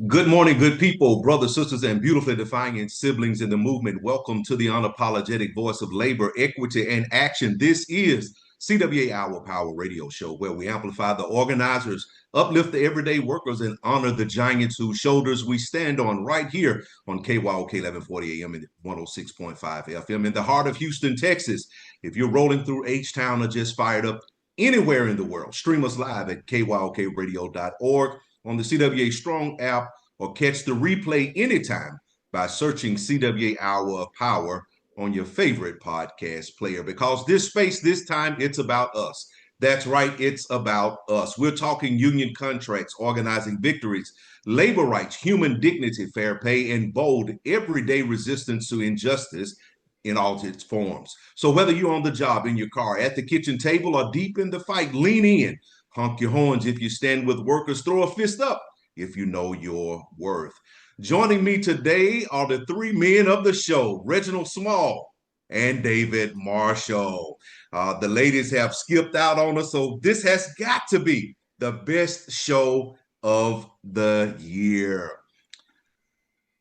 Good morning, good people, brothers, sisters, and beautifully defiant siblings in the movement. Welcome to the unapologetic voice of labor, equity, and action. This is CWA Our Power Radio Show, where we amplify the organizers, uplift the everyday workers, and honor the giants whose shoulders we stand on right here on KYOK 1140 AM and 106.5 FM in the heart of Houston, Texas. If you're rolling through H-Town or just fired up anywhere in the world, stream us live at kyokradio.org on the CWA Strong app, or catch the replay anytime by searching CWA Hour of Power on your favorite podcast player. Because this space, this time, it's about us. That's right, it's about us. We're talking union contracts, organizing victories, labor rights, human dignity, fair pay, and bold, everyday resistance to injustice in all its forms. So whether you're on the job, in your car, at the kitchen table, or deep in the fight, lean in. Honk your horns if you stand with workers. Throw a fist up if you know your worth. Joining me today are the three men of the show, Reginald Small and David Marshall. The ladies have skipped out on us, so this has got to be the best show of the year.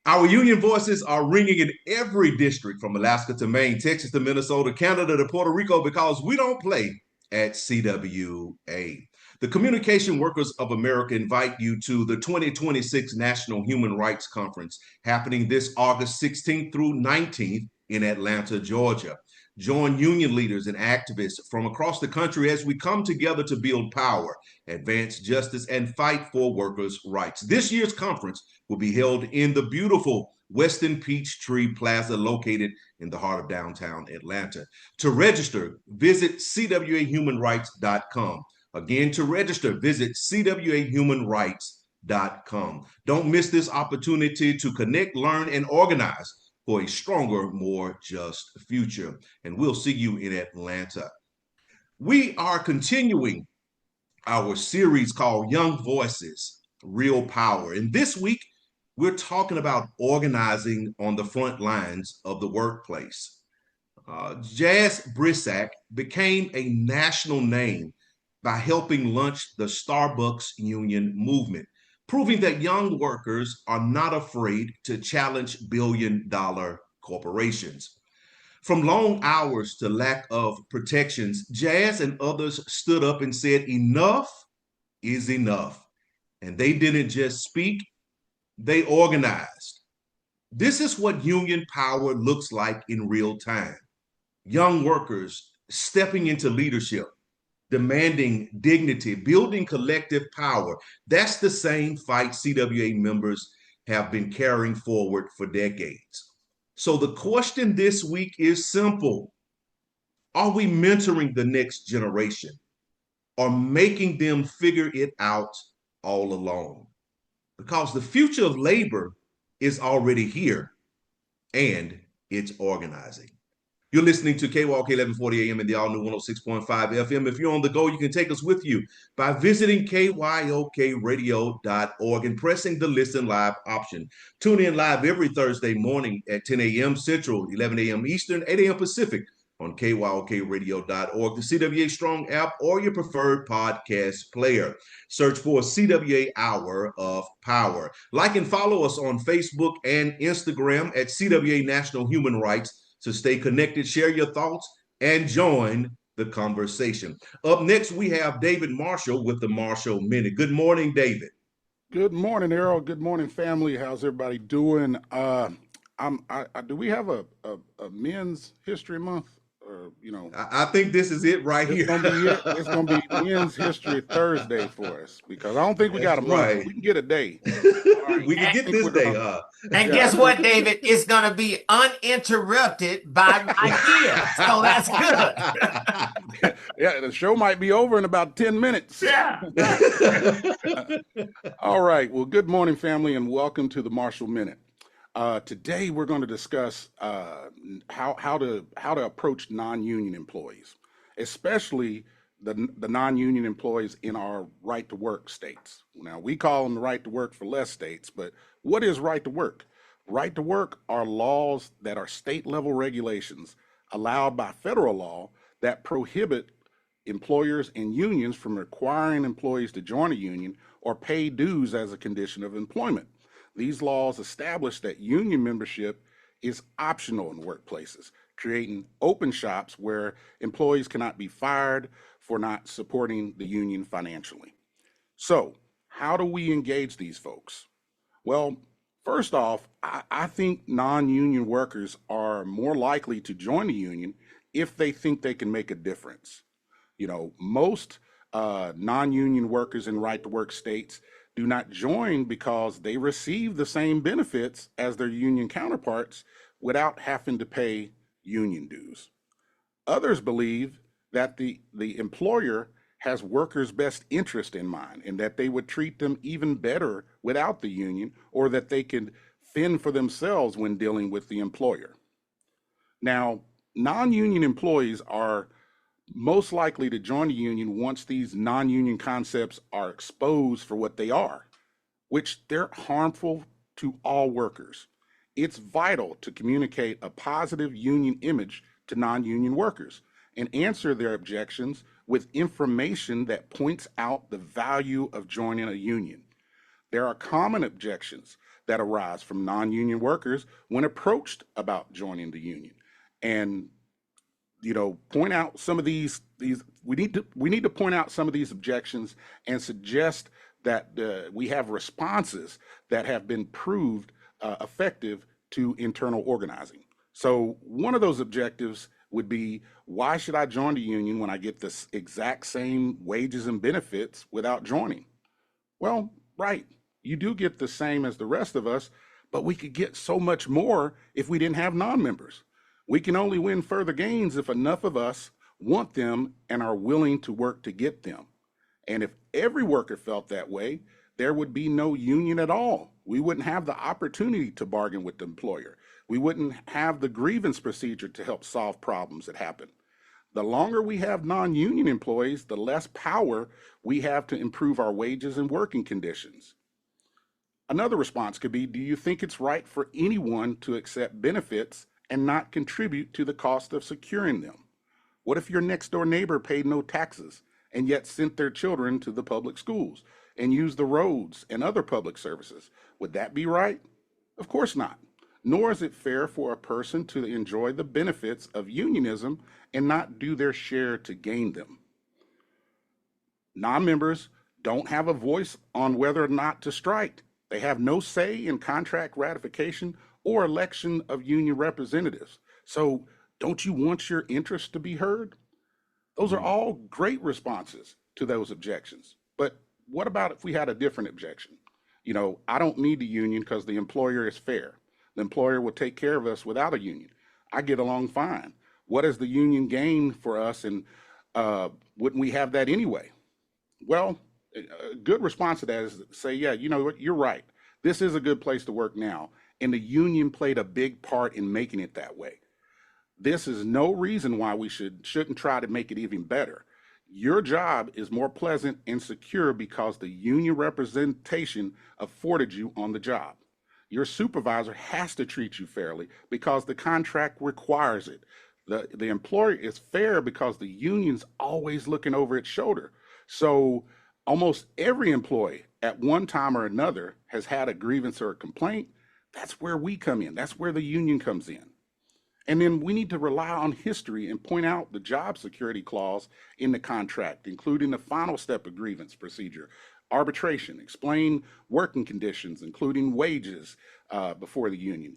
Our union voices are ringing in every district from Alaska to Maine, Texas to Minnesota, Canada to Puerto Rico, because we don't play at CWA. The Communication Workers of America invite you to the 2026 National Human Rights Conference happening this August 16th through 19th in Atlanta, Georgia. Join union leaders and activists from across the country as we come together to build power, advance justice, and fight for workers' rights. This year's conference will be held in the beautiful Westin Peachtree Plaza located in the heart of downtown Atlanta. To register, visit cwahumanrights.com. Again, to register, visit cwahumanrights.com. Don't miss this opportunity to connect, learn, and organize for a stronger, more just future. And we'll see you in Atlanta. We are continuing our series called Young Voices, Real Power. And this week, we're talking about organizing on the front lines of the workplace. Jaz Brisack became a national name by helping launch the Starbucks union movement, proving that young workers are not afraid to challenge billion-dollar corporations. From long hours to lack of protections, Jaz and others stood up and said, enough is enough. And they didn't just speak, they organized. This is what union power looks like in real time. Young workers stepping into leadership, demanding dignity, building collective power. That's the same fight CWA members have been carrying forward for decades. So the question this week is simple. Are we mentoring the next generation or making them figure it out all alone? Because the future of labor is already here and it's organizing. You're listening to KYOK 1140 AM and the all-new 106.5 FM. If you're on the go, you can take us with you by visiting kyokradio.org and pressing the Listen Live option. Tune in live every Thursday morning at 10 a.m. Central, 11 a.m. Eastern, 8 a.m. Pacific on kyokradio.org, the CWA Strong app, or your preferred podcast player. Search for CWA Hour of Power. Like and follow us on Facebook and Instagram at CWA National Human Rights to stay connected, share your thoughts, and join the conversation. Up next, we have David Marshall with the Marshall Minute. Good morning, David. Good morning, Errol. Good morning, family. How's everybody doing? Do we have a Men's History Month? I think this is it right here. It's gonna be Men's History Thursday for us, because I don't think we got a month. Right. We can get a day. Right. We can get this day. And guess what, David? It's going to be uninterrupted by ideas. So that's good. Yeah, the show might be over in about 10 minutes. Yeah. All right. Well, good morning, family, and welcome to the Marshall Minute. Today, we're going to discuss how to approach non-union employees, especially the non-union employees in our right to work states. Now, we call them the right to work for less states, but what is right to work? Right to work are laws that are state level regulations allowed by federal law that prohibit employers and unions from requiring employees to join a union or pay dues as a condition of employment. These laws establish that union membership is optional in workplaces, creating open shops where employees cannot be fired for not supporting the union financially. So, how do we engage these folks? Well, first off, I think non union workers are more likely to join the union if they think they can make a difference. Most non union workers in right to work states do not join because they receive the same benefits as their union counterparts without having to pay union dues. Others believe that the employer has workers' best interest in mind and that they would treat them even better without the union, or that they could fend for themselves when dealing with the employer. Now, non union employees are most likely to join the union once these non union concepts are exposed for what they are, which they're harmful to all workers. It's vital to communicate a positive union image to non union workers and answer their objections with information that points out the value of joining a union. There are common objections that arise from non union workers when approached about joining the union. And point out some of these we need to point out some of these objections and suggest that we have responses that have been proved effective to internal organizing. So one of those objectives would be, why should I join the union when I get the exact same wages and benefits without joining? Well, right, you do get the same as the rest of us, but we could get so much more if we didn't have non-members. We can only win further gains if enough of us want them and are willing to work to get them. And if every worker felt that way, there would be no union at all. We wouldn't have the opportunity to bargain with the employer. We wouldn't have the grievance procedure to help solve problems that happen. The longer we have non-union employees, the less power we have to improve our wages and working conditions. Another response could be, do you think it's right for anyone to accept benefits and not contribute to the cost of securing them? What if your next door neighbor paid no taxes and yet sent their children to the public schools and used the roads and other public services? Would that be right? Of course not. Nor is it fair for a person to enjoy the benefits of unionism and not do their share to gain them. Non-members don't have a voice on whether or not to strike. They have no say in contract ratification or election of union representatives. So don't you want your interests to be heard? Those are all great responses to those objections. But what about if we had a different objection? I don't need the union because the employer is fair. The employer will take care of us without a union. I get along fine. What does the union gain for us, and wouldn't we have that anyway? Well, a good response to that is to say, yeah, you know what, you're right. This is a good place to work now, and the union played a big part in making it that way. This is no reason why we shouldn't try to make it even better. Your job is more pleasant and secure because the union representation afforded you on the job. Your supervisor has to treat you fairly because the contract requires it. The employer is fair because the union's always looking over its shoulder. So almost every employee at one time or another has had a grievance or a complaint. That's where we come in. That's where the union comes in. And then we need to rely on history and point out the job security clause in the contract, including the final step of grievance procedure, arbitration, explain working conditions, including wages before the union,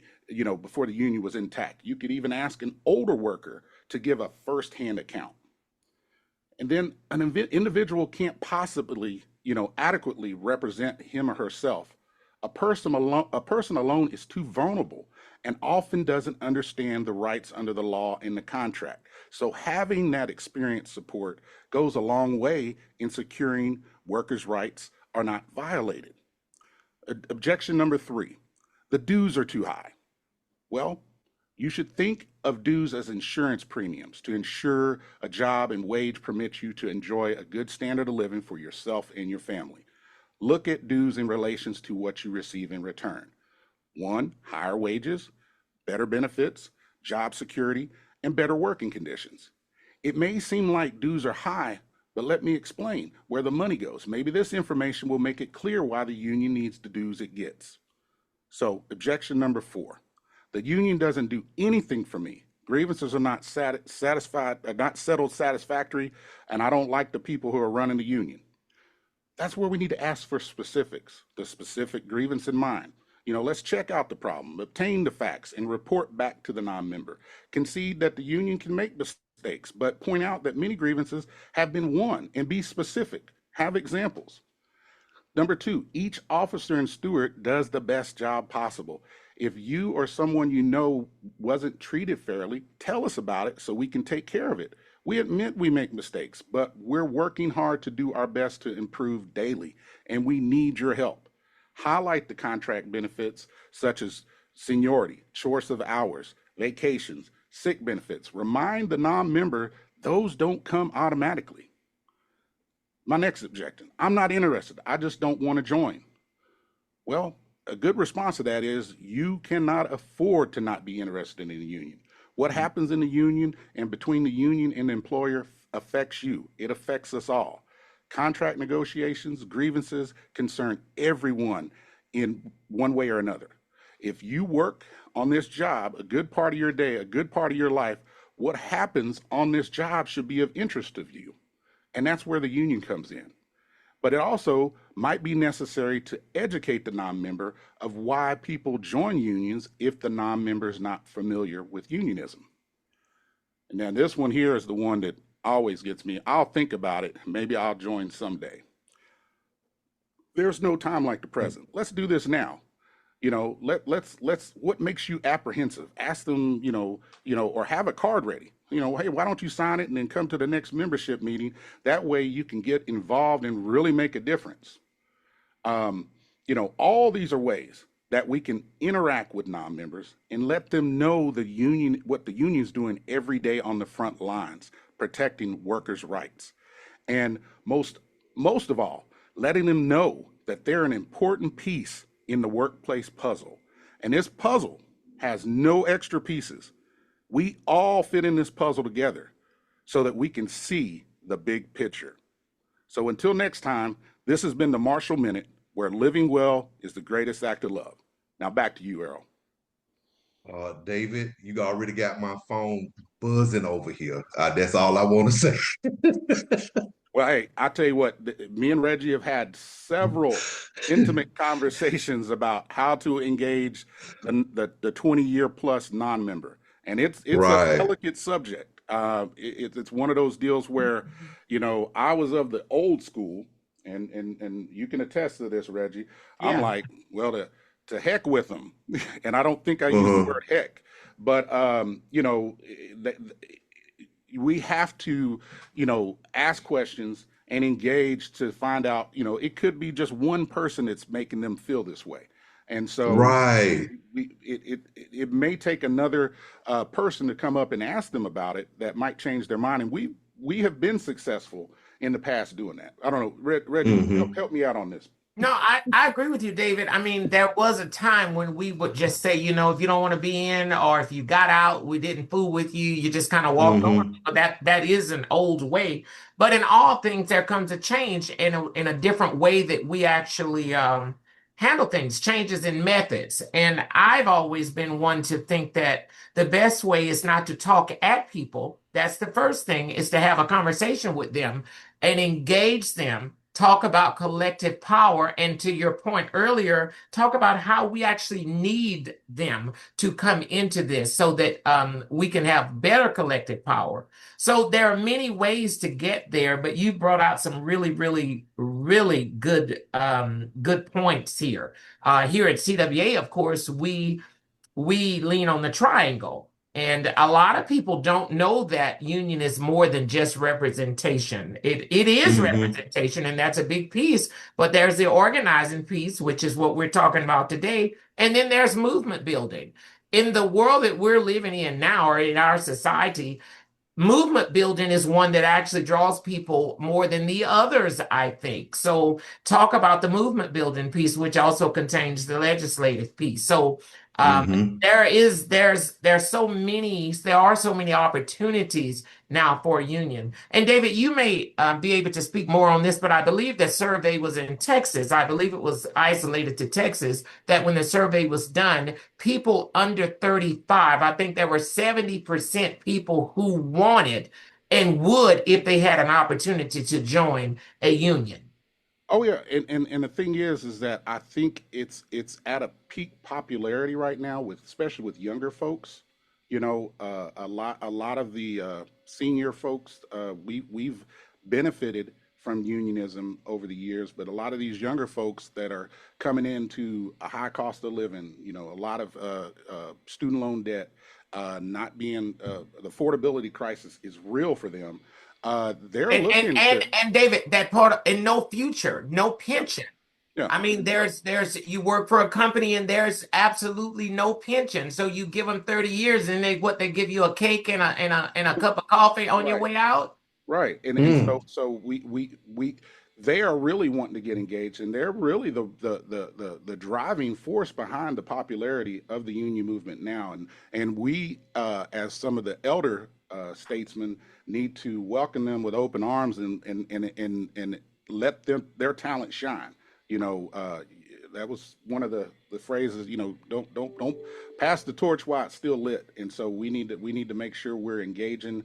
before the union was intact. You could even ask an older worker to give a firsthand account. And then an individual can't possibly, adequately represent him or herself. A person alone is too vulnerable and often doesn't understand the rights under the law and the contract. So having that experienced support goes a long way in securing workers' rights are not violated. Objection number 3, the dues are too high. Well, you should think of dues as insurance premiums to ensure a job and wage permits you to enjoy a good standard of living for yourself and your family. Look at dues in relations to what you receive in return. 1, higher wages, better benefits, job security, and better working conditions. It may seem like dues are high, but let me explain where the money goes. Maybe this information will make it clear why the union needs the dues it gets. So objection number 4, the union doesn't do anything for me. Grievances are not not settled satisfactory, and I don't like the people who are running the union. That's where we need to ask for specifics, the specific grievance in mind. Let's check out the problem, obtain the facts, and report back to the non-member. Concede that the union can make mistakes, but point out that many grievances have been won, and be specific. Have examples. Number 2, each officer and steward does the best job possible. If you or someone you know wasn't treated fairly, tell us about it so we can take care of it. We admit we make mistakes, but we're working hard to do our best to improve daily, and we need your help. Highlight the contract benefits such as seniority, choice of hours, vacations, sick benefits. Remind the non-member those don't come automatically. My next objection, I'm not interested. I just don't want to join. Well, a good response to that is you cannot afford to not be interested in the union. What happens in the union and between the union and the employer affects you. It affects us all. Contract negotiations, grievances concern everyone in one way or another. If you work on this job, a good part of your day, a good part of your life, what happens on this job should be of interest to you. And that's where the union comes in. But it also might be necessary to educate the non-member of why people join unions if the non-member is not familiar with unionism. And now this one here is the one that always gets me. I'll think about it. Maybe I'll join someday. There's no time like the present. Let's do this now. Let's what makes you apprehensive? Ask them, or have a card ready. Hey, why don't you sign it and then come to the next membership meeting? That way you can get involved and really make a difference. All these are ways that we can interact with non-members and let them know what the union's doing every day on the front lines, protecting workers' rights. And most of all, letting them know that they're an important piece in the workplace puzzle. And this puzzle has no extra pieces. We all fit in this puzzle together so that we can see the big picture. So until next time, this has been the Marshall Minute, where living well is the greatest act of love. Now back to you, Errol. David, you already got my phone buzzing over here. That's all I want to say. Well, hey, I tell you what, me and Reggie have had several intimate conversations about how to engage the 20-year plus non-member. And it's Right. a delicate subject. It's one of those deals where, I was of the old school, and you can attest to this, Reggie. Yeah. I'm like, well, to heck with them. And I don't think I use the word heck, but, we have to, ask questions and engage to find out, it could be just one person that's making them feel this way. And so Right. it may take another person to come up and ask them about it that might change their mind. And we have been successful in the past doing that. I don't know, Reggie, help me out on this. No, I agree with you, David. I mean, there was a time when we would just say, if you don't want to be in, or if you got out, we didn't fool with you, you just kind of walked on. That is an old way. But in all things, there comes a change in a different way that we actually handle things, changes in methods. And I've always been one to think that the best way is not to talk at people. That's the first thing, is to have a conversation with them and engage them. Talk about collective power, and to your point earlier, talk about how we actually need them to come into this so that we can have better collective power. So there are many ways to get there, but you brought out some really, really, really good points here. Here at CWA, of course, we lean on the triangle. And a lot of people don't know that union is more than just representation. It is representation, and that's a big piece. But there's the organizing piece, which is what we're talking about today. And then there's movement building. In the world that we're living in now, or in our society, movement building is one that actually draws people more than the others, I think. So talk about the movement building piece, which also contains the legislative piece. So Mm-hmm. There are so many opportunities now for a union. And David, you may be able to speak more on this, but I believe the survey was in Texas. I believe it was isolated to Texas, that when the survey was done, people under 35, I think there were 70% people who wanted and would if they had an opportunity to join a union. Oh yeah, and the thing is that I think it's at a peak popularity right now with especially with younger folks. A lot of the senior folks we've benefited from unionism over the years, but a lot of these younger folks that are coming into a high cost of living, a lot of student loan debt, not being the affordability crisis is real for them. They're And and looking and to and David, that part of, and no future, no pension. yeah. I mean, there's you work for a company and there's absolutely no pension. So you give them 30 years and they give you a cake and a cup of coffee on your Right. way out. Right, and Mm. so we they are really wanting to get engaged, and they're really the driving force behind the popularity of the union movement now, and we as some of the elder statesmen need to welcome them with open arms and let their talent shine. You know, that was one of the phrases. Don't pass the torch while it's still lit, and so we need to make sure we're engaging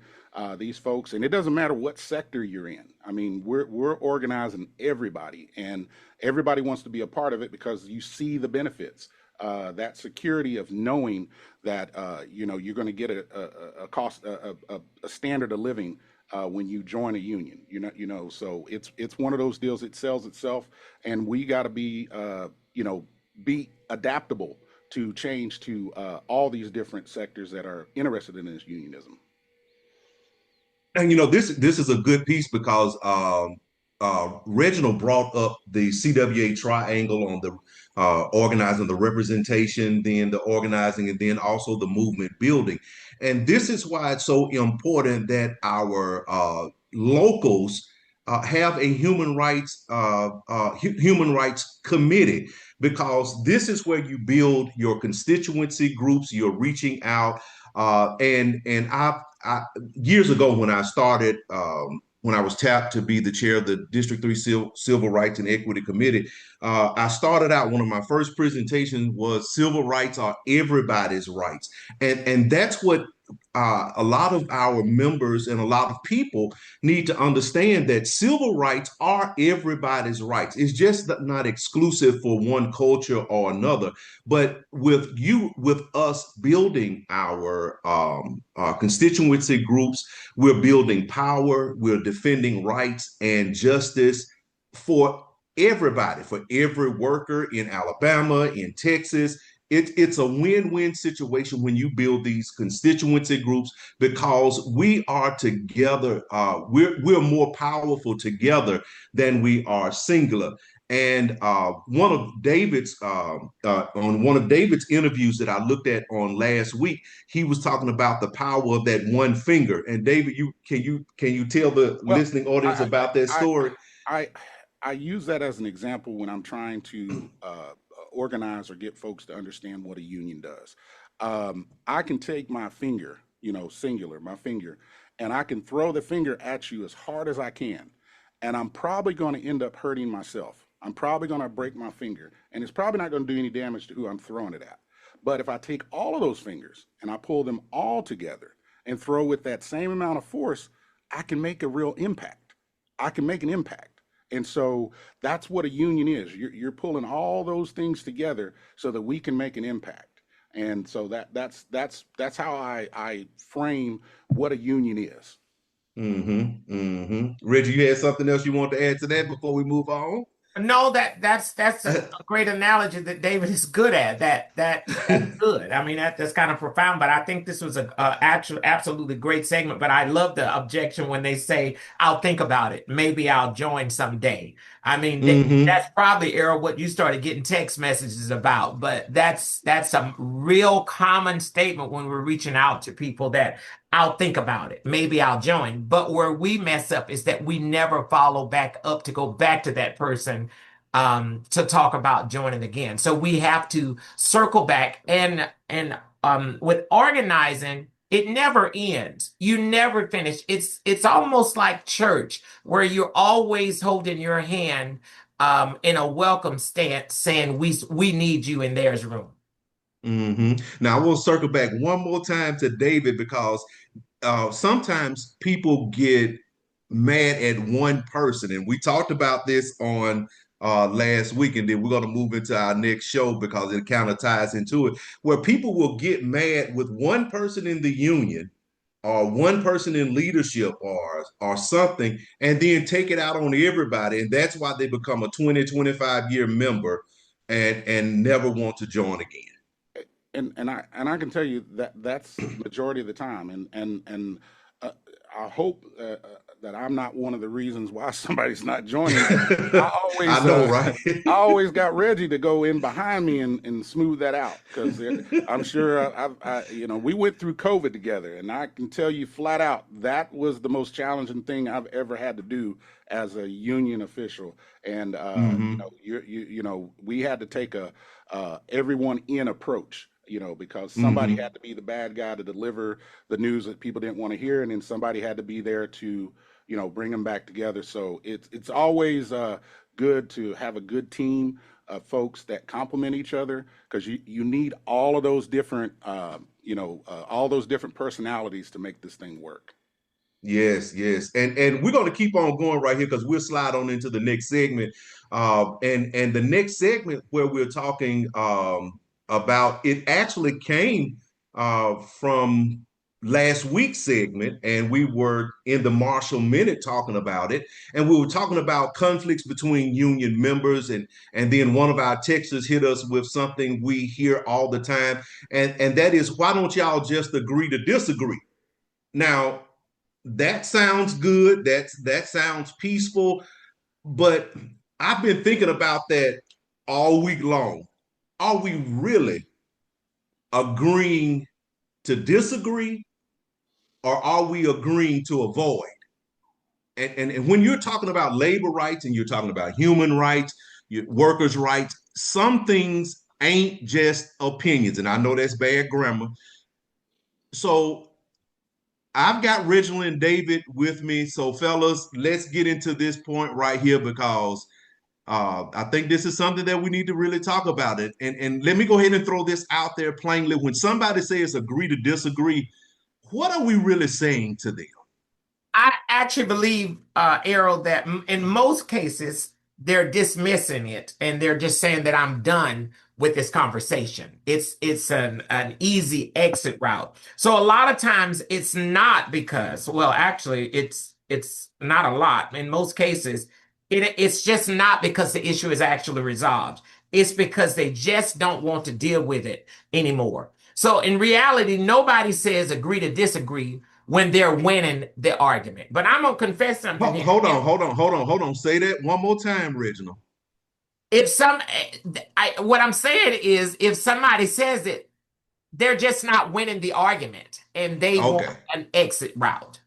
these folks, and it doesn't matter what sector you're in. I mean, we're organizing everybody, and everybody wants to be a part of it because you see the benefits. That security of knowing that you're going to get a cost a standard of living when you join a union. So it's one of those deals. It sells itself, and we got to be adaptable to change to all these different sectors that are interested in this unionism. And this is a good piece because Reginald brought up the CWA triangle on the organizing, the representation, then the organizing, and then also the movement building. And this is why it's so important that our locals have a human rights committee, because this is where you build your constituency groups. You're reaching out, and I years ago when I started, when I was tapped to be the chair of the District 3 Civil Rights and Equity Committee, I started out, one of my first presentations was civil rights are everybody's rights. And that's what a lot of our members and a lot of people need to understand, that civil rights are everybody's rights. It's just not exclusive for one culture or another. But with us building our constituency groups, we're building power, we're defending rights and justice for everybody, for every worker in Alabama, in Texas. It's a win-win situation when you build these constituency groups, because we are together. We're more powerful together than we are singular. And on one of David's interviews that I looked at on last week, he was talking about the power of that one finger. And David, you tell the Well, listening audience I about that I story? I I use that as an example when I'm trying to organize or get folks to understand what a union does. I can take my finger, singular, my finger, and I can throw the finger at you as hard as I can, and I'm probably going to end up hurting myself. I'm probably going to break my finger, and it's probably not going to do any damage to who I'm throwing it at. But if I take all of those fingers and I pull them all together and throw with that same amount of force, I can make a real impact. I can make an impact. And so that's what a union is. You're pulling all those things together so that we can make an impact. And so that's how I frame what a union is. Mm-hmm. Mm-hmm. Reggie, you had something else you want to add to that before we move on? No, that's a great analogy that David is good at. That's good. I mean, that's kind of profound. But I think this was a actual absolutely great segment. But I love the objection when they say, "I'll think about it. Maybe I'll join someday." I mean, Mm-hmm. that's probably Errol what you started getting text messages about. But that's a real common statement when we're reaching out to people, that I'll think about it. Maybe I'll join. But where we mess up is that we never follow back up to go back to that person to talk about joining again. So we have to circle back and with organizing, it never ends. You never finish. It's almost like church where you're always holding your hand in a welcome stance, saying we need you and there's room. Now, I will circle back one more time to David because sometimes people get mad at one person, and we talked about this on last week, and then we're going to move into our next show because it kind of ties into it, where people will get mad with one person in the union or one person in leadership or something, and then take it out on everybody, and that's why they become a 20-25 year member and never want to join again. And I can tell you that that's majority of the time, and uh, I hope that I'm not one of the reasons why somebody's not joining. I I always know, right? I always got Reggie to go in behind me and smooth that out because I'm sure we went through COVID together, and I can tell you flat out that was the most challenging thing I've ever had to do as a union official. And Hmm. we had to take a everyone in approach. Because somebody Hmm. had to be the bad guy to deliver the news that people didn't want to hear, and then somebody had to be there to bring them back together. So it's always good to have a good team of folks that complement each other because you need all of those different all those different personalities to make this thing work. Yes, yes. And we're going to keep on going right here because we'll slide on into the next segment. And the next segment where we're talking about it actually came from last week's segment, and we were in the Marshall Minute talking about it, and we were talking about conflicts between union members, and then one of our texters hit us with something we hear all the time, and that is, why don't y'all just agree to disagree? Now, that sounds good. That sounds peaceful. But I've been thinking about that all week long. Are we really agreeing to disagree, or are we agreeing to avoid? And when you're talking about labor rights and you're talking about human rights, workers' rights, some things ain't just opinions. And I know that's bad grammar. So I've got Reginald and David with me. So, fellas, let's get into this point right here because I think this is something that we need to really talk about it. And let me go ahead and throw this out there plainly. When somebody says agree to disagree, what are we really saying to them? I actually believe, Errol, that in most cases, they're dismissing it and they're just saying that I'm done with this conversation. It's an easy exit route. So a lot of times it's not because, well, actually, it's not a lot. In most cases, it's just not because the issue is actually resolved. It's because they just don't want to deal with it anymore. So in reality, nobody says agree to disagree when they're winning the argument. But I'm gonna confess something here. Hold on, hold on, hold on, hold on. Say that one more time, Reginald. If some, what I'm saying is, if somebody says it, they're just not winning the argument, and they want Okay. an exit route.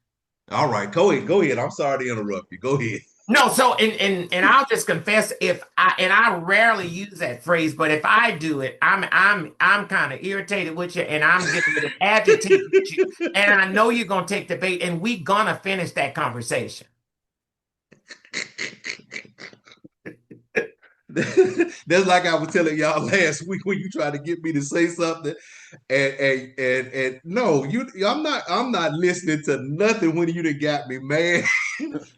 All right. Go ahead. Go ahead. I'm sorry to interrupt you. Go ahead. No, so and I'll just confess if I rarely use that phrase, but if I do it, I'm kind of irritated with you and I'm getting a little agitated with you, and I know you're gonna take the bait, and we gonna finish that conversation. That's like I was telling y'all last week when you tried to get me to say something, and no, I'm not listening to nothing when you done got me mad,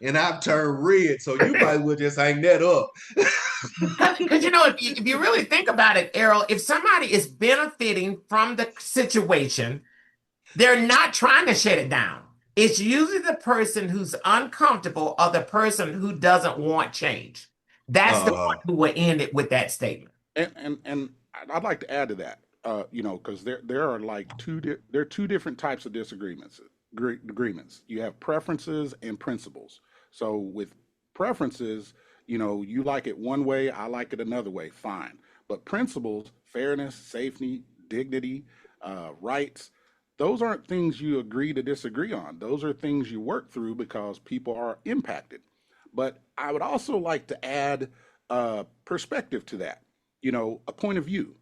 and I've turned red. So you might as well just hang that up. Because if you really think about it, Errol, if somebody is benefiting from the situation, they're not trying to shut it down. It's usually the person who's uncomfortable or the person who doesn't want change. That's the one Uh, who will end it with that statement. And I'd like to add to that, because there are like there are two different types of disagreements. Agreements. You have preferences and principles. So with preferences, you like it one way, I like it another way. Fine. But principles, fairness, safety, dignity, rights. Those aren't things you agree to disagree on. Those are things you work through because people are impacted. But I would also like to add perspective to that, a point of view.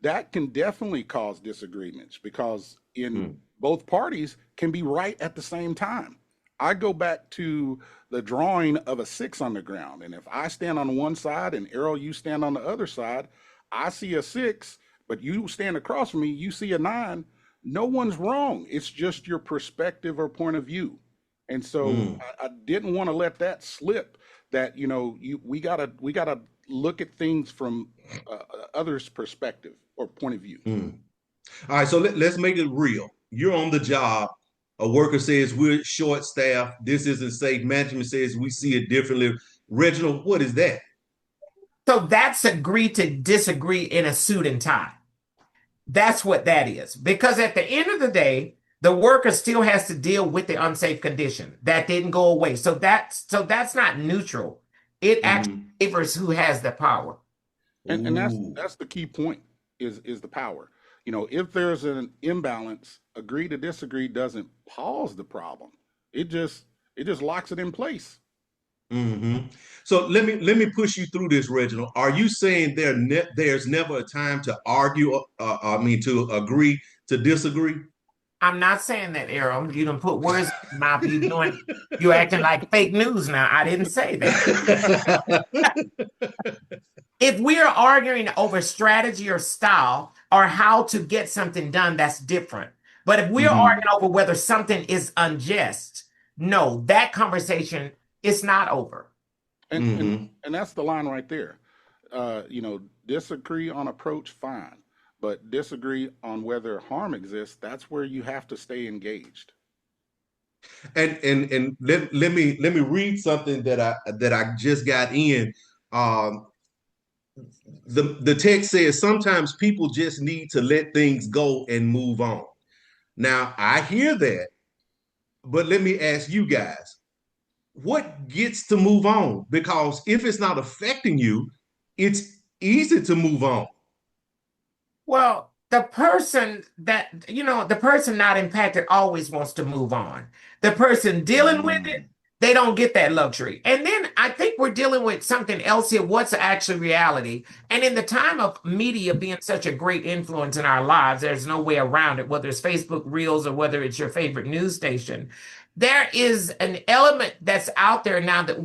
That can definitely cause disagreements because in both parties can be right at the same time. I go back to the drawing of a six on the ground, and if I stand on one side and Errol, you stand on the other side, I see a six, but you stand across from me, you see a nine. No one's wrong. It's just your perspective or point of view. And so I didn't want to let that slip. That we gotta look at things from others' perspective or point of view. All right, so let's make it real. You're on the job. A worker says we're short staffed. This isn't safe. Management says we see it differently. Reginald, what is that? So that's agree to disagree in a suit and tie. That's what that is. Because at the end of the day, the worker still has to deal with the unsafe condition. That didn't go away. So that's not neutral. It actually favors who has the power. And that's the key point is the power. If there's an imbalance, agree to disagree doesn't pause the problem. It just locks it in place. So let me push you through this, Reginald. Are you saying there's never a time to argue? To agree to disagree? I'm not saying that, Errol. You done put words in my mouth. You're acting like fake news now. I didn't say that. If we are arguing over strategy or style or how to get something done, that's different. But if we're arguing over whether something is unjust, no, that conversation is not over. And that's the line right there. Disagree on approach, fine. But disagree on whether harm exists, that's where you have to stay engaged. And let me read something that I just got in. The text says sometimes people just need to let things go and move on. Now I hear that, but let me ask you guys, what gets to move on? Because if it's not affecting you, it's easy to move on. Well, the person not impacted always wants to move on. The person dealing with it, they don't get that luxury. And then I think we're dealing with something else here. What's actually reality? And in the time of media being such a great influence in our lives, there's no way around it, whether it's Facebook Reels or whether it's your favorite news station. There is an element that's out there now that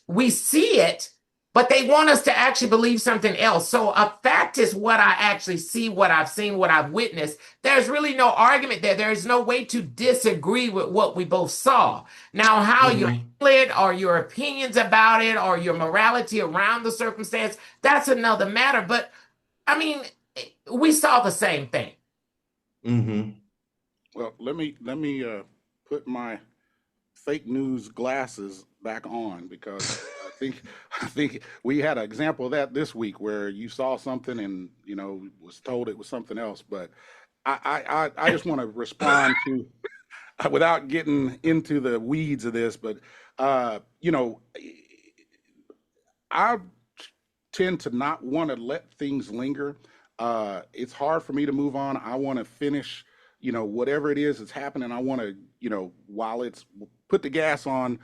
we see it, but they want us to actually believe something else. So a fact is what I actually see, what I've seen, what I've witnessed. There's really no argument there. There's no way to disagree with what we both saw. Now, how you handle it or your opinions about it or your morality around the circumstance, that's another matter. But I mean, we saw the same thing. Well, let me put my fake news glasses back on because I think we had an example of that this week where you saw something and was told it was something else. But I just want to respond to without getting into the weeds of this. But I tend to not want to let things linger. It's hard for me to move on. I want to finish whatever it is that's happening. I want to while it's put the gas on,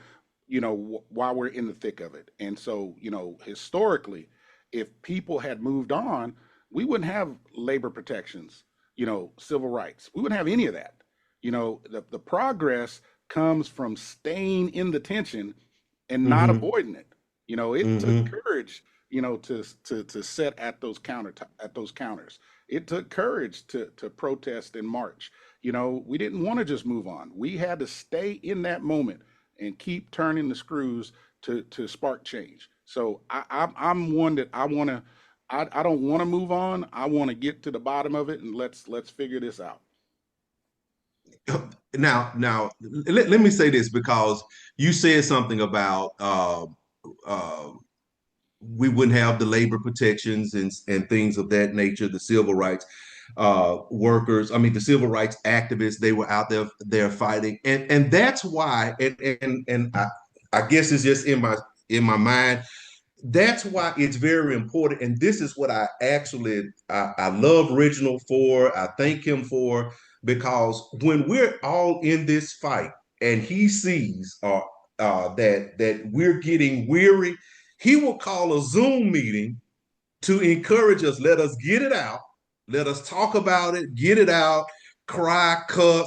while we're in the thick of it. And so, historically, if people had moved on, we wouldn't have labor protections, civil rights. We wouldn't have any of that. The progress comes from staying in the tension and not avoiding it. It took courage, to set at those counters. It took courage to protest and march. We didn't want to just move on. We had to stay in that moment and keep turning the screws to spark change. So I'm one that I don't want to move on. I want to get to the bottom of it and let's figure this out. Now, let me say this because you said something about we wouldn't have the labor protections and things of that nature, the civil rights workers, the civil rights activists, they were out there fighting. And that's why, and I guess it's just in my mind, that's why it's very important. And this is what I love Reginald for, I thank him for, because when we're all in this fight and he sees that we're getting weary, he will call a Zoom meeting to encourage us, let us get it out, let us talk about it, get it out, cry, cry,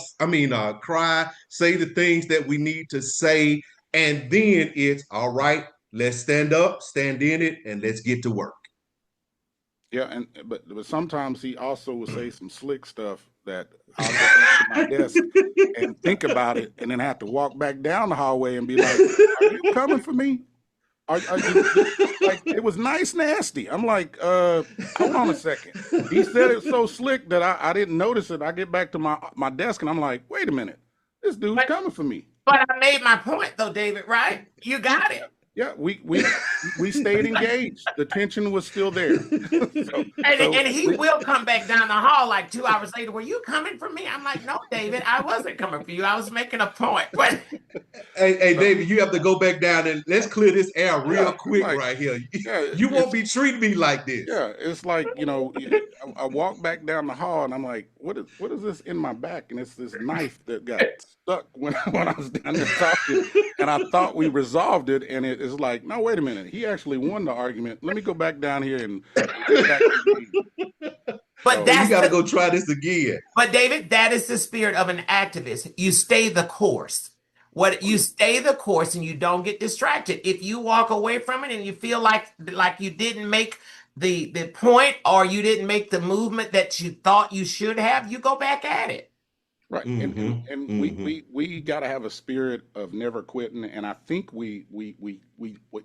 say the things that we need to say. And then it's all right, let's stand up, stand in it, and let's get to work. Yeah, but sometimes he also will say some slick stuff that I'll go back to my desk and think about it, and then have to walk back down the hallway and be like, "Are you coming for me? Are you like it was nice nasty?" I'm like, hold on a second. He said it so slick that I didn't notice it. I get back to my desk and I'm like, wait a minute, this dude's coming for me. But I made my point though, David, right? You got it. Yeah, we stayed engaged. The tension was still there. And he will come back down the hall like 2 hours later. Were you coming for me? I'm like, no, David, I wasn't coming for you. I was making a point. Hey, David, you have to go back down and let's clear this air real quick right here. You won't be treating me like this. Yeah, it's like, I walk back down the hall and I'm like, what is this in my back? And it's this knife that got stuck when I was down there talking, and I thought we resolved it, and it's like, no, wait a minute, he actually won the argument. Let me go back down here and get back to But you got to go try this again. But David, that is the spirit of an activist. You stay the course. You stay the course and you don't get distracted. If you walk away from it and you feel like you didn't make the point, or you didn't make the movement that you thought you should have, you go back at it. Right. And we got to have a spirit of never quitting. And I think we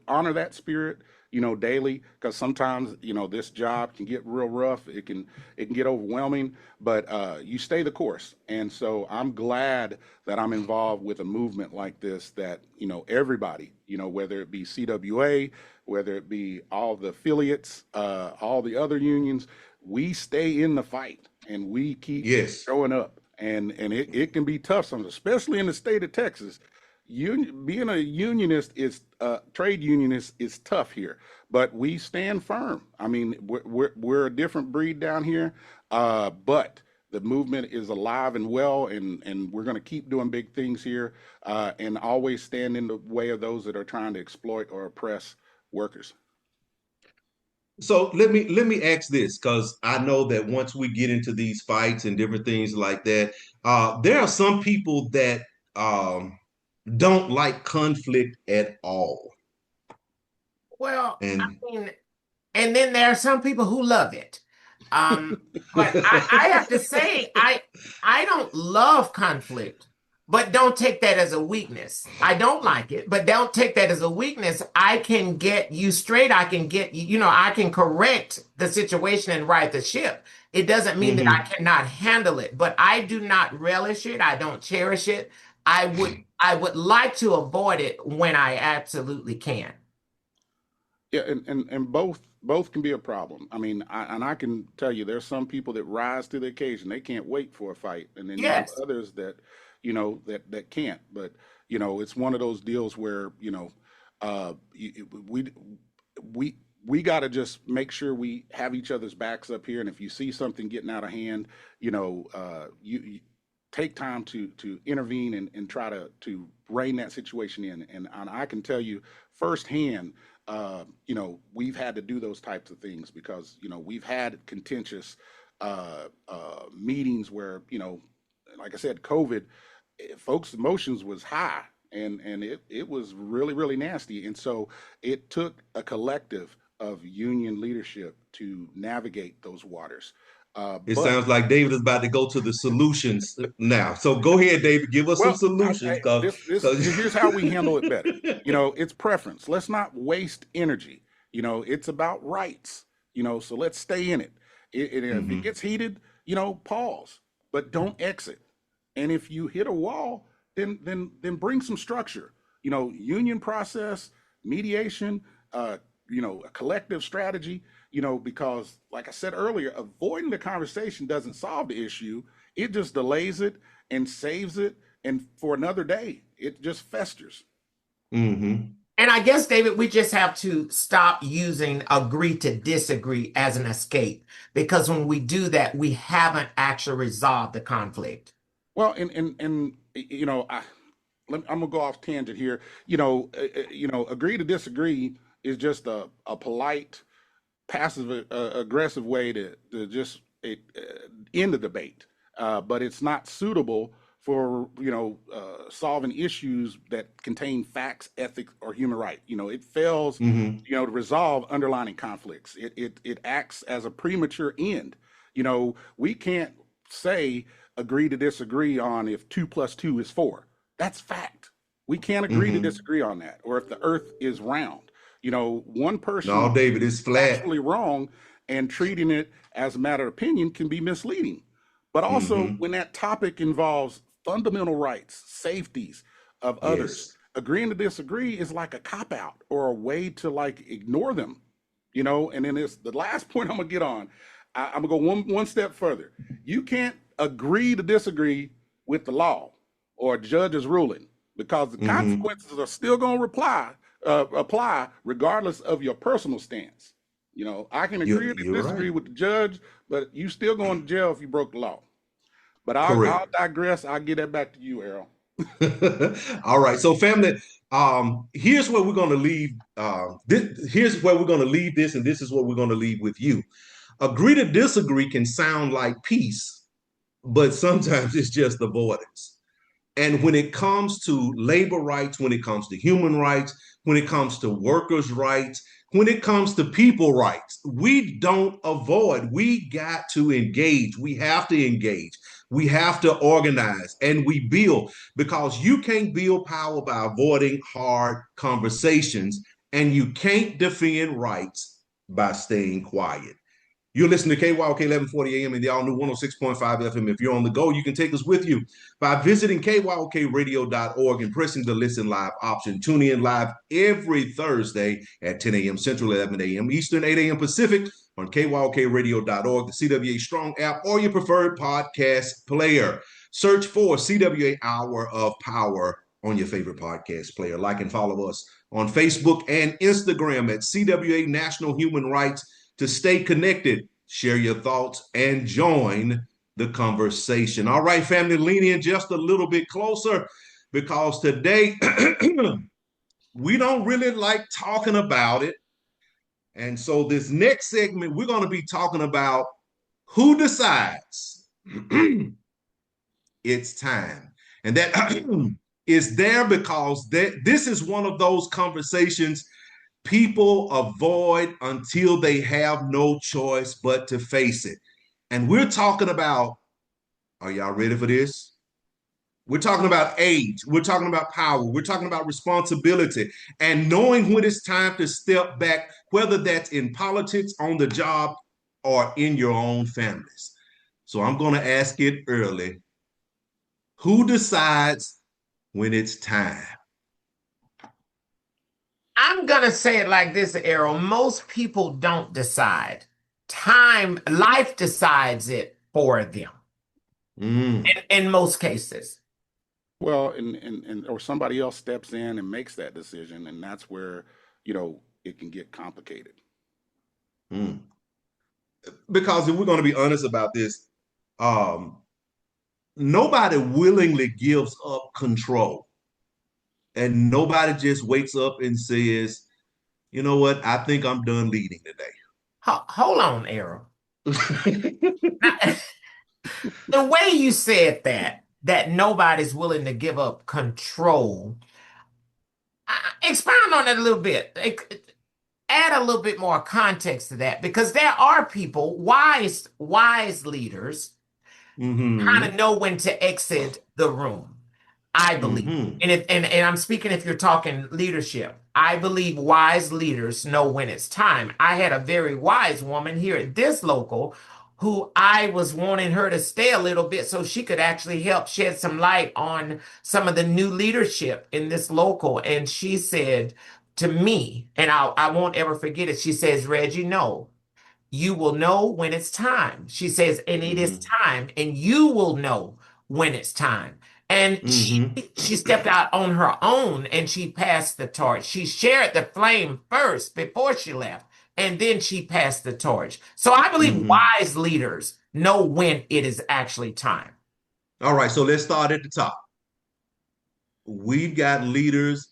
honor that spirit, daily, because sometimes, this job can get real rough. It can get overwhelming, but you stay the course. And so I'm glad that I'm involved with a movement like this that, everybody, whether it be CWA, whether it be all the affiliates, all the other unions, we stay in the fight and we keep showing up. And it can be tough sometimes, especially in the state of Texas. Being a unionist trade unionist is tough here, but we stand firm. I mean, we're a different breed down here, but the movement is alive and well, and we're going to keep doing big things here, and always stand in the way of those that are trying to exploit or oppress workers. So let me ask this, because I know that once we get into these fights and different things like that, there are some people that don't like conflict at all. Well, and then there are some people who love it. But I have to say, I don't love conflict. But don't take that as a weakness. I don't like it, but don't take that as a weakness. I can get you straight. I can get you, I can correct the situation and right the ship. It doesn't mean that I cannot handle it, but I do not relish it. I don't cherish it. I would like to avoid it when I absolutely can. Yeah, and both can be a problem. I mean, I can tell you, there's some people that rise to the occasion. They can't wait for a fight, and then you have others that that can't. But it's one of those deals where we got to just make sure we have each other's backs up here. And if you see something getting out of hand, you take time to intervene and try to rein that situation in. And I can tell you firsthand, we've had to do those types of things because we've had contentious meetings where like I said, COVID, folks' emotions was high, and it was really, really nasty. And so it took a collective of union leadership to navigate those waters. It sounds like David is about to go to the solutions now. So go ahead, David, give us some solutions. Here's how we handle it better. It's preference. Let's not waste energy. It's about rights. So let's stay in it. If it gets heated, pause, but don't exit. And if you hit a wall, then bring some structure. Union process, mediation, a collective strategy. Because like I said earlier, avoiding the conversation doesn't solve the issue. It just delays it and saves it. And for another day, it just festers. And I guess, David, we just have to stop using agree to disagree as an escape, because when we do that, we haven't actually resolved the conflict. Well, I'm gonna go off tangent here. Agree to disagree is just a polite, passive aggressive way to just end the debate, but it's not suitable for solving issues that contain facts, ethics, or human right. It fails to resolve underlying conflicts. It acts as a premature end. We can't say agree to disagree on if 2 + 2 is 4. That's fact. We can't agree to disagree on that, or if the earth is round. One person No, David, it's flat. actually wrong, and treating it as a matter of opinion can be misleading. But also, when that topic involves fundamental rights, safeties of others, Yes. agreeing to disagree is like a cop out or a way to like ignore them. And then it's the last point I'm gonna get on. I'm gonna go one step further. You can't agree to disagree with the law or a judge's ruling, because the consequences are still gonna apply regardless of your personal stance. I can agree or You're disagree right. with the judge, but you still going to jail if you broke the law. But I'll Correct. digress. I'll get that back to you, Errol. All right. So, family, here's where we're going to leave. Here's where we're going to leave this, and this is what we're going to leave with you. Agree to disagree can sound like peace, but sometimes it's just avoidance. And when it comes to labor rights, when it comes to human rights, when it comes to workers' rights, when it comes to people rights, we don't avoid. We got to engage. We have to engage. We have to organize and we build, because you can't build power by avoiding hard conversations, and you can't defend rights by staying quiet. You're listening to KYOK 1140 AM and the all new 106.5 FM. If you're on the go, you can take us with you by visiting kyokradio.org and pressing the listen live option. Tune in live every Thursday at 10 a.m. Central, 11 a.m. Eastern, 8 a.m. Pacific on kyokradio.org, the CWA Strong app, or your preferred podcast player. Search for CWA Hour of Power on your favorite podcast player. Like and follow us on Facebook and Instagram at CWA National Human Rights to stay connected, share your thoughts, and join the conversation. All right, family, lean in just a little bit closer, because today we don't really like talking about it. And so this next segment, we're going to be talking about who decides it's time. And that is there because this is one of those conversations people avoid until they have no choice but to face it. And we're talking about, are y'all ready for this? We're talking about age. We're talking about power. We're talking about responsibility and knowing when it's time to step back, whether that's in politics, on the job, or in your own families. So I'm going to ask it early. Who decides when it's time? I'm going to say it like this, Errol. Most people don't decide. Life decides it for them in most cases. Well, or somebody else steps in and makes that decision, and that's where it can get complicated. Because if we're going to be honest about this, nobody willingly gives up control. And nobody just wakes up and says, you know what, I think I'm done leading today. Hold on, Errol. Now, the way you said that nobody's willing to give up control, expound on it a little bit. Add a little bit more context to that, because there are people, wise leaders, kind of know when to exit the room. I believe, and I'm speaking if you're talking leadership. I believe wise leaders know when it's time. I had a very wise woman here at this local who I was wanting her to stay a little bit so she could actually help shed some light on some of the new leadership in this local. And she said to me, and I won't ever forget it, she says, Reggie, no, you will know when it's time. She says, and it is time, and you will know when it's time. And she stepped out on her own and she passed the torch. She shared the flame first before she left, and then she passed the torch. So I believe wise leaders know when it is actually time. All right, so let's start at the top. We've got leaders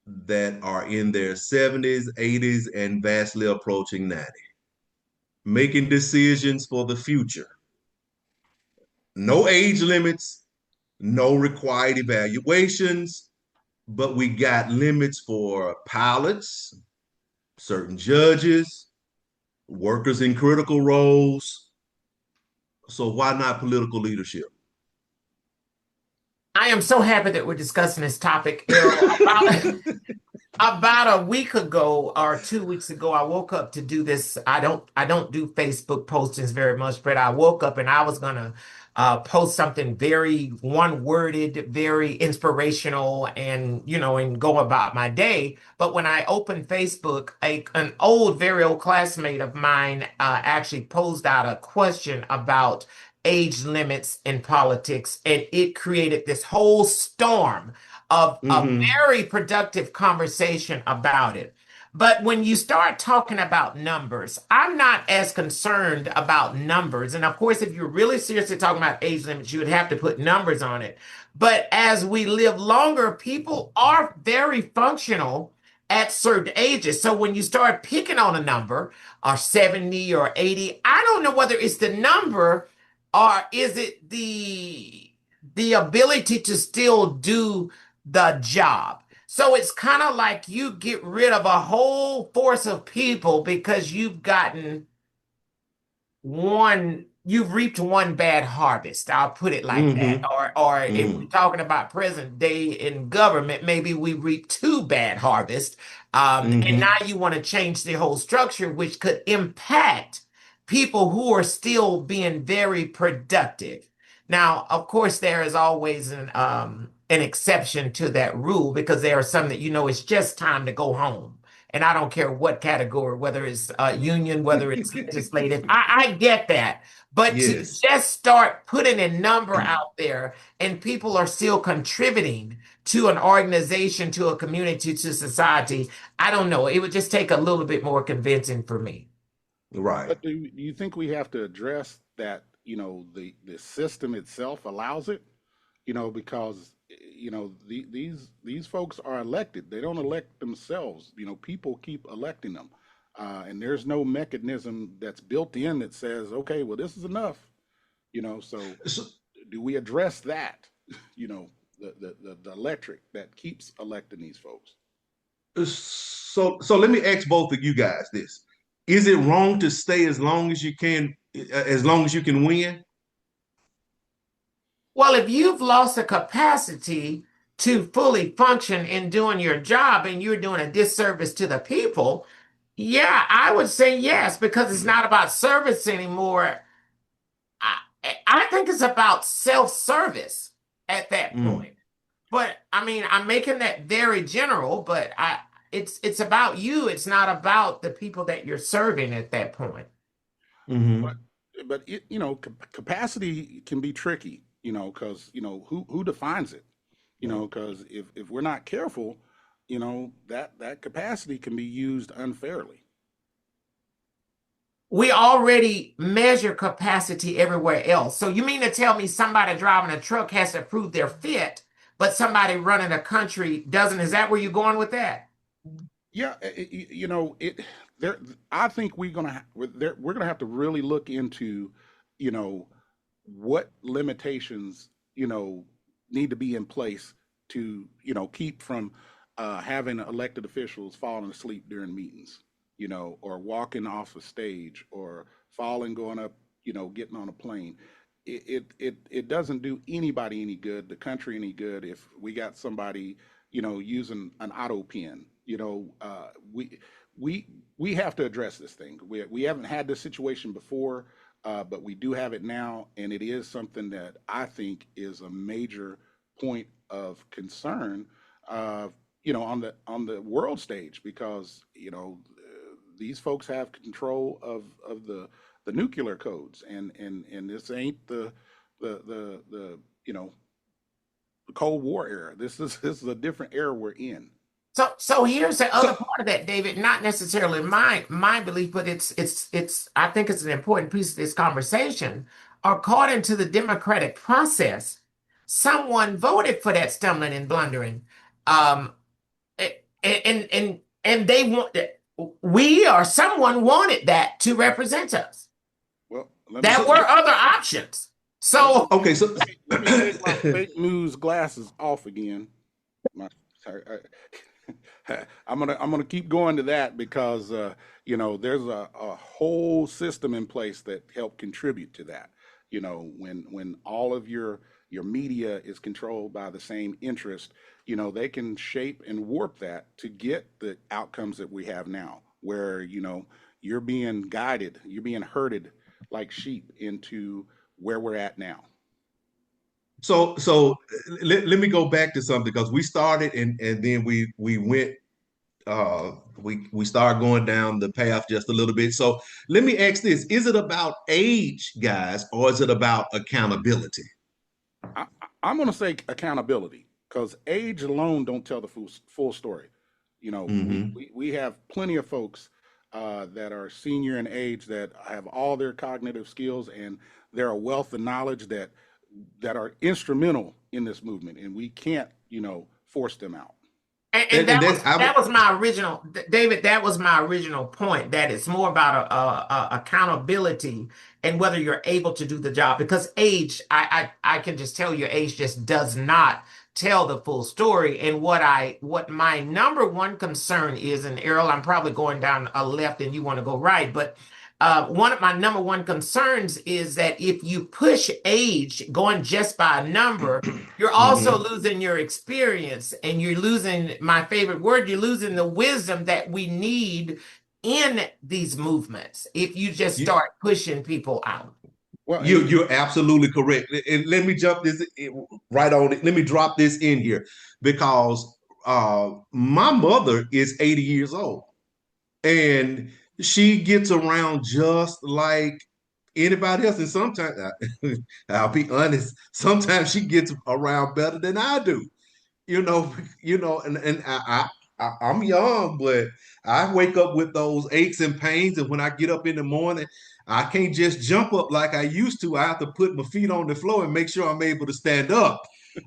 that are in their 70s, 80s, and vastly approaching 90, making decisions for the future. No age limits, no required evaluations, but we got limits for pilots, certain judges, workers in critical roles. So why not political leadership? I am so happy that we're discussing this topic, Errol. About a week ago or 2 weeks ago, I woke up to do this. I don't do Facebook postings very much, but I woke up and I was gonna post something very one-worded, very inspirational, and and go about my day. But when I opened Facebook, an very old classmate of mine actually posed out a question about age limits in politics, and it created this whole storm of a Mm-hmm. very productive conversation about it. But when you start talking about numbers, I'm not as concerned about numbers. And of course, if you're really seriously talking about age limits, you would have to put numbers on it. But as we live longer, people are very functional at certain ages. So when you start picking on a number, or 70 or 80, I don't know whether it's the number or is it the ability to still do the job. So it's kind of like you get rid of a whole force of people because you've reaped one bad harvest. I'll put it like that. Mm-hmm. Or if we're Mm-hmm. talking about present day in government, maybe we reap two bad harvests. And Mm-hmm. now you want to change the whole structure, which could impact people who are still being very productive. Now, of course, there is always an exception to that rule because there are some that it's just time to go home. And I don't care what category, whether it's union, whether it's legislative. I get that. But to Yes. just start putting a number out there and people are still contributing to an organization, to a community, to society, I don't know. It would just take a little bit more convincing for me. Right. But do you think we have to address that, the system itself allows it? Because these folks are elected. They don't elect themselves. People keep electing them, and there's no mechanism that's built in that says, okay, well, this is enough. So So, do we address that? You know, the electric that keeps electing these folks. so let me ask both of you guys this. Is it wrong to stay as long as you can, as long as you can win? Well, if you've lost the capacity to fully function in doing your job and you're doing a disservice to the people, yeah, I would say yes, because it's not about service anymore. I, I think it's about self-service at that Mm. point. But I mean, I'm making that very general, but it's about you. It's not about the people that you're serving at that point. But Mm-hmm. capacity can be tricky. Because who defines it? Because if we're not careful, that capacity can be used unfairly. We already measure capacity everywhere else. So you mean to tell me somebody driving a truck has to prove they're fit, but somebody running a country doesn't? Is that where you're going with that? Yeah, it. There, I think we're gonna have to really look into, you know, what limitations need to be in place to keep from having elected officials falling asleep during meetings, or walking off a stage, or falling going up, getting on a plane. It doesn't do anybody any good, the country any good, if we got somebody using an auto pen. We have to address this thing. We haven't had this situation before, but we do have it now, and it is something that I think is a major point of concern, on the world stage, because these folks have control of the nuclear codes, and this ain't the the Cold War era. This is a different era we're in. So here's the So, other part of that, David. Not necessarily my belief, but it's I think it's an important piece of this conversation. According to the democratic process, someone voted for that stumbling and blundering. Um, and they want that. We or someone wanted that to represent us. Well, There were other options. So Okay, so let me take my fake news glasses off again. Sorry, I'm gonna keep going to that because there's a whole system in place that help contribute to that. When all of your media is controlled by the same interest, they can shape and warp that to get the outcomes that we have now, where you're being guided, you're being herded like sheep into where we're at now. so let me go back to something because we started and then we went we started going down the path just a little bit. So let me ask this: is it about age, guys, or is it about accountability? I, I'm going to say accountability because age alone don't tell the full story. Hmm. We have plenty of folks that are senior in age that have all their cognitive skills and they're a wealth of knowledge that are instrumental in this movement, and we can't force them out. and And that's that was my original, David. That was my original point. That it's more about accountability and whether you're able to do the job. Because age, I can just tell you, age just does not tell the full story. And what my number one concern is, and Errol, I'm probably going down a left, and you want to go right, but. One of my number one concerns is that if you push age going just by a number, you're also mhm. losing your experience and you're losing my favorite word, you're losing the wisdom that we need in these movements if you just you, start pushing people out. Well, you're absolutely correct. And let me jump this right on it. Let me drop this in here because my mother is 80 years old and she gets around just like anybody else. And sometimes, I'll be honest, sometimes she gets around better than I do. You know, and I'm young, but I wake up with those aches and pains, and when I get up in the morning, I can't just jump up like I used to. I have to put my feet on the floor and make sure I'm able to stand up.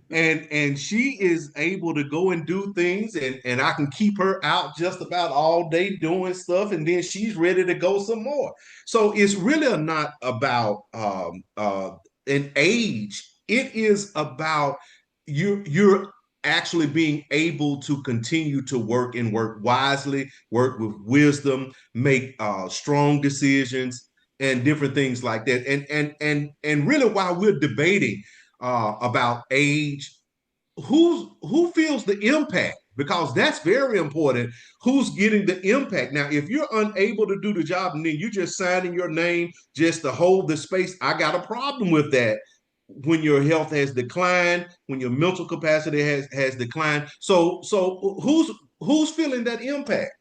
And she is able to go and do things, and I can keep her out just about all day doing stuff, and then she's ready to go some more. So it's really not about an age. It is about you're actually being able to continue to work and work wisely, work with wisdom, make strong decisions and different things like that. And really, while we're debating about age, who feels the impact? Because that's very important. Who's getting the impact? Now, if you're unable to do the job and then you're just signing your name just to hold the space, I got a problem with that when your health has declined, when your mental capacity has declined. So who's feeling that impact?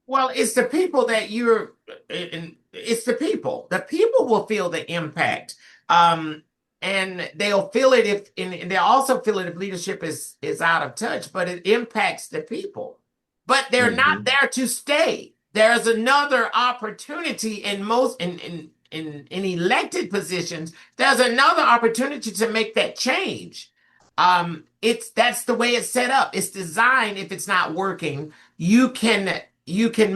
Well, it's the people that and it's the people. The people will feel the impact. And they'll feel it and they'll also feel it if leadership is out of touch, but it impacts the people. But they're not Mm-hmm. there to stay. There's another opportunity in most in elected positions, there's another opportunity to make that change. That's the way it's set up. It's designed if it's not working you can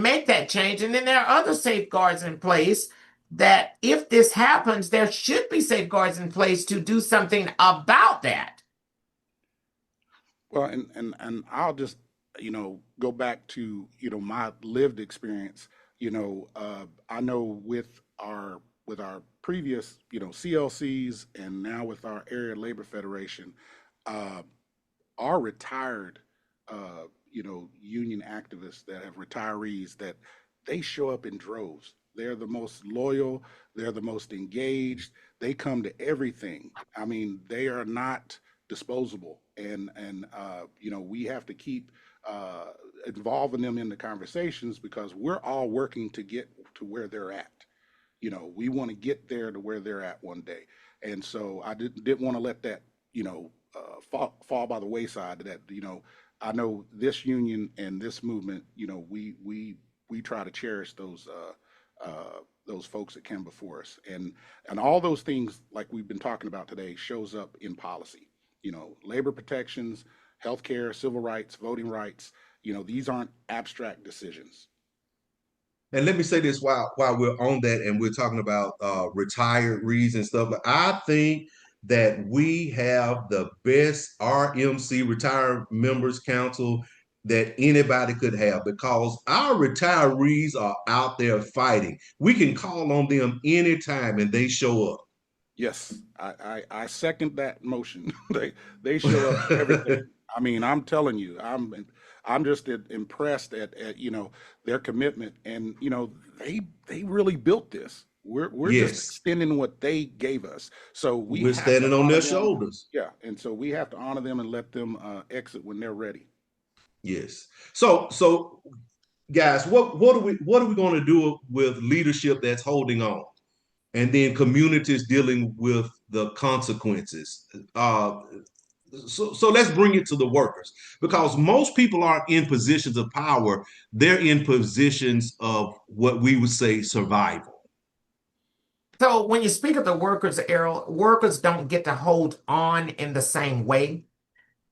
make that change. And then there are other safeguards in place that if this happens, there should be safeguards in place to do something about that. Well, and I'll just go back to my lived experience. I know with our previous CLCs and now with our area labor federation, uh, our retired union activists that have retirees that they show up in droves. They're the most loyal. They're the most engaged. They come to everything. I mean, they are not disposable, and we have to keep uh, involving them in the conversations because we're all working to get to where they're at. We want to get there to where they're at one day, and so I didn't want to let that fall by the wayside. That I know this union and this movement. We try to cherish those folks that came before us, and all those things like we've been talking about today shows up in policy. Labor protections, healthcare, civil rights, voting rights. These aren't abstract decisions. And let me say this while we're on that and we're talking about retirees and stuff. I think that we have the best RMC, Retired Members Council, that anybody could have, because our retirees are out there fighting. We can call on them anytime and they show up. Yes, I second that motion. They show up for everything. I mean, I'm telling you, I'm just impressed at their commitment, and they really built this. We're just Yes, extending what they gave us, so we we're have to standing on honor their them. shoulders. Yeah, and so we have to honor them and let them exit when they're ready. Yes. So guys, what are we going to do with leadership that's holding on? And then communities dealing with the consequences. So let's bring it to the workers, because most people aren't in positions of power. They're in positions of what we would say survival. So when you speak of the workers, Errol, workers don't get to hold on in the same way.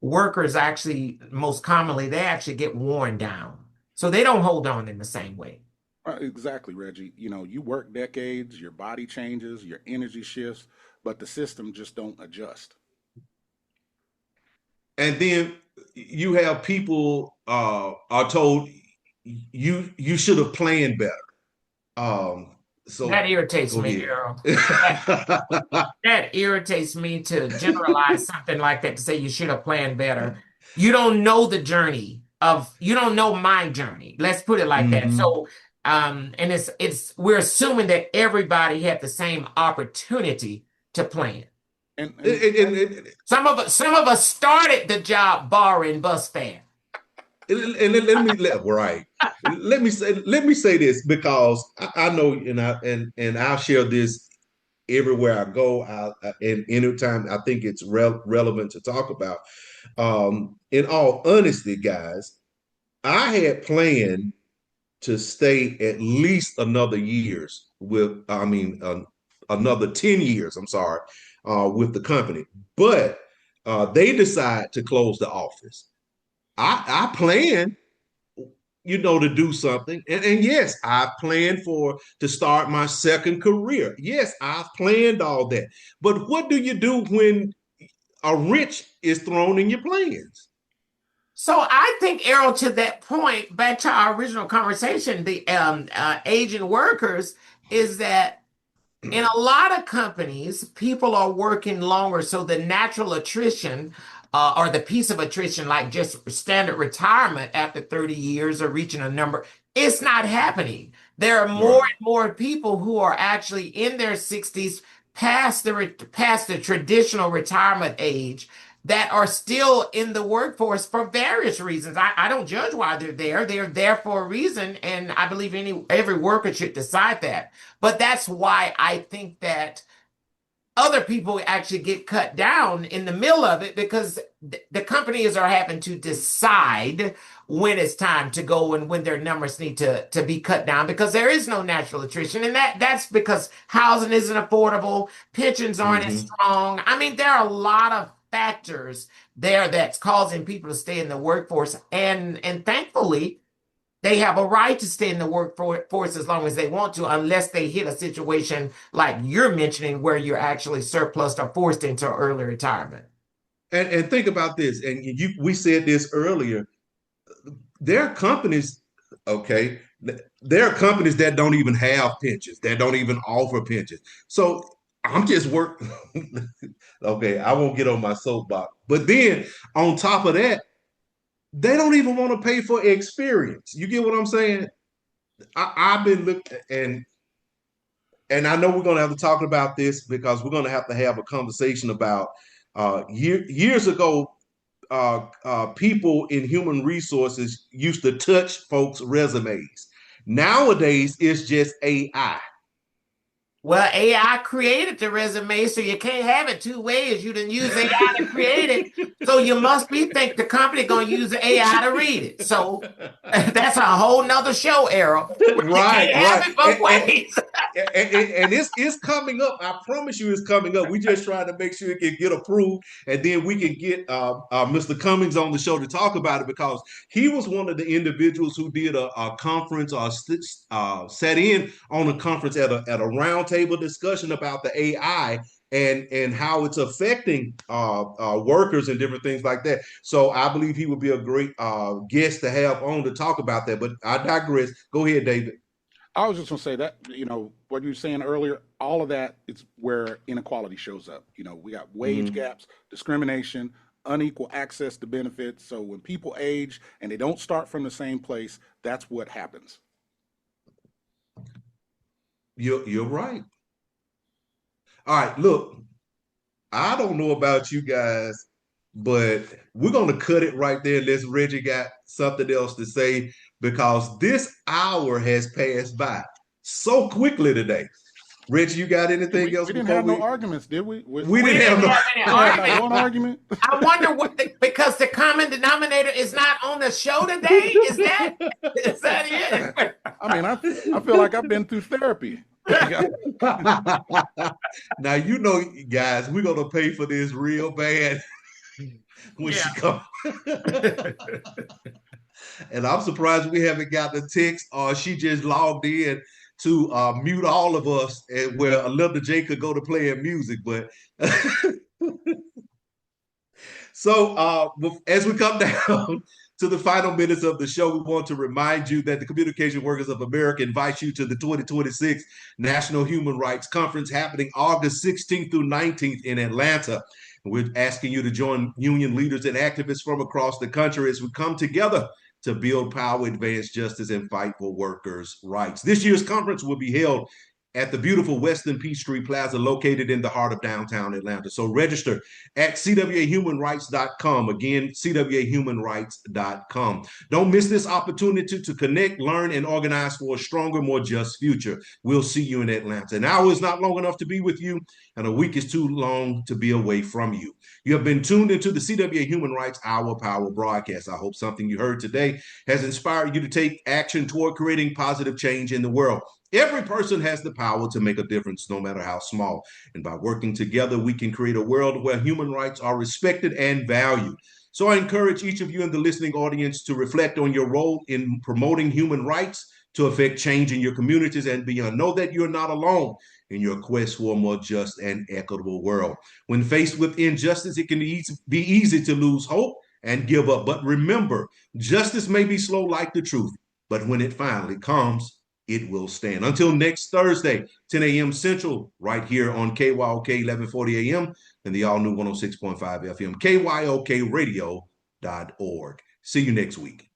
Workers actually, most commonly, they actually get worn down. So they don't hold on in the same way. Exactly, Reggie. You work decades, your body changes, your energy shifts, but the system just don't adjust. And then you have people are told you should have planned better. That So irritates go me, ahead. Errol. That irritates me to generalize something like that, to say you should have planned better. You don't know the journey you don't know my journey. Let's put it like that. Hmm. So, and we're assuming that everybody had the same opportunity to plan. And And, and and, that's and, Some of us started the job borrowing bus fare. let me say this, because I know, and I'll share this everywhere I go. And anytime I think it's relevant to talk about. In all honesty, guys, I had planned to stay at least another 10 years. I'm sorry, with the company, but they decide to close the office. I planned, to do something. And yes, I planned to start my second career. Yes, I've planned all that. But what do you do when a wrench is thrown in your plans? So I think, Errol, to that point, back to our original conversation, the aging workers, is that in a lot of companies, people are working longer. So the natural attrition, or the piece of attrition, like just standard retirement after 30 years or reaching a number, it's not happening. There are more Right. and more people who are actually in their 60s, past the traditional retirement age, that are still in the workforce for various reasons. I don't judge why they're there. They're there for a reason, and I believe every worker should decide that. But that's why I think that other people actually get cut down in the middle of it, because the companies are having to decide when it's time to go and when their numbers need to be cut down, because there is no natural attrition. And that's because housing isn't affordable, pensions aren't as Hmm. strong. I mean, there are a lot of factors there that's causing people to stay in the workforce. And thankfully, they have a right to stay in the workforce as long as they want to, unless they hit a situation like you're mentioning, where you're actually surplus or forced into early retirement. And think about this. And we said this earlier. There are companies, okay. There are companies that don't even have pensions, that don't even offer pensions. So I'm just work. Okay, I won't get on my soapbox. But then on top of that, they don't even want to pay for experience. You get what I'm saying? I've been looking, and I know we're going to have to talk about this, because we're going to have a conversation about years ago. People in human resources used to touch folks' resumes. Nowadays, it's just AI. Well, AI created the resume, so you can't have it two ways. You didn't use AI to create it, so you must be think the company gonna use the AI to read it. So that's a whole nother show, Errol. You Right, can't have right. it both ways. And it's coming up. I promise you, it's coming up. We just trying to make sure it can get approved, and then we can get Mr. Cummings on the show to talk about it, because he was one of the individuals who did a conference or sat in on a conference at a roundtable discussion about the AI and how it's affecting workers and different things like that. So I believe he would be a great guest to have on to talk about that. But I digress. Go ahead, David. I was just going to say that, what you were saying earlier, all of that is where inequality shows up. We got wage gaps, discrimination, unequal access to benefits. So when people age and they don't start from the same place, that's what happens. You're right. All right, look, I don't know about you guys, but we're gonna cut it right there unless Reggie got something else to say, because this hour has passed by so quickly today. Reggie, you got anything We else didn't before have no we? arguments, did we? We We didn't have didn't no. have any We had not one argument. argument. I wonder because the common denominator is not on the show today. Is that it? I mean, I feel like I've been through therapy. Now guys, we're gonna pay for this real bad when she comes. And I'm surprised we haven't got the text, or she just logged in to mute all of us, and where Linda J could go to playing music. But so as we come down to the final minutes of the show, we want to remind you that the Communication Workers of America invites you to the 2026 National Human Rights Conference happening August 16th through 19th in Atlanta. And we're asking you to join union leaders and activists from across the country as we come together to build power, advance justice, and fight for workers' rights. This year's conference will be held at the beautiful Western Peachtree Plaza located in the heart of downtown Atlanta. So register at cwahumanrights.com. Again, cwahumanrights.com. Don't miss this opportunity to connect, learn, and organize for a stronger, more just future. We'll see you in Atlanta. An hour is not long enough to be with you, and a week is too long to be away from you. You have been tuned into the CWA Human Rights Hour Power broadcast. I hope something you heard today has inspired you to take action toward creating positive change in the world. Every person has the power to make a difference, no matter how small. And by working together, we can create a world where human rights are respected and valued. So I encourage each of you in the listening audience to reflect on your role in promoting human rights to affect change in your communities and beyond. Know that you're not alone in your quest for a more just and equitable world. When faced with injustice, it can be easy to lose hope and give up. But remember, justice may be slow like the truth, but when it finally comes, it will stand. Until next Thursday, 10 a.m. Central, right here on KYOK 1140 a.m. and the all-new 106.5 FM, KYOKradio.org. See you next week.